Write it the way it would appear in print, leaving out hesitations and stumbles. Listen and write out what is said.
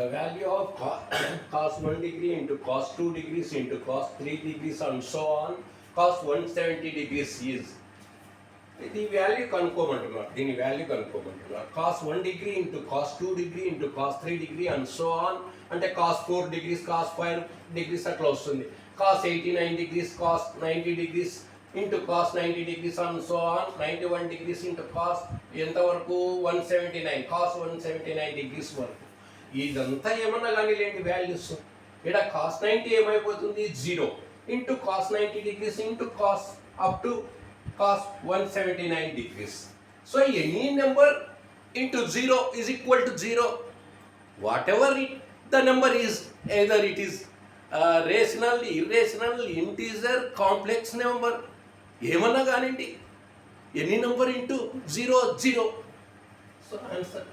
The value of cos 1 degree into cos 2 degrees into cos 3 degrees and so on cos 170 degrees is the value కనుక్కోమంటున్నారు. దీని value కనుక్కోమంటున్నారు. cos 1 degree into cos 2 degree into cos 3 degree and so on అంటే cos 4 degrees cos 5 degrees అట్లా వస్తుంది. cos 89 degrees cos 90 degrees into cos 90 degrees and so on 91 degrees into cos ఎంతవరకు 179 cos 179 degrees వరకు. ఇదంతా ఏమన్నా కానీ లేండి values. ఇక్కడ cos 90 ఏమైపోతుంది 0 into cos 90 degrees into cos up to cos 179 degrees. So any number into 0 is equal to 0. Whatever the number is, either it is rational, irrational, integer, complex number, ఏమన్నా కానివ్వండి, any number into 0, 0. So answer.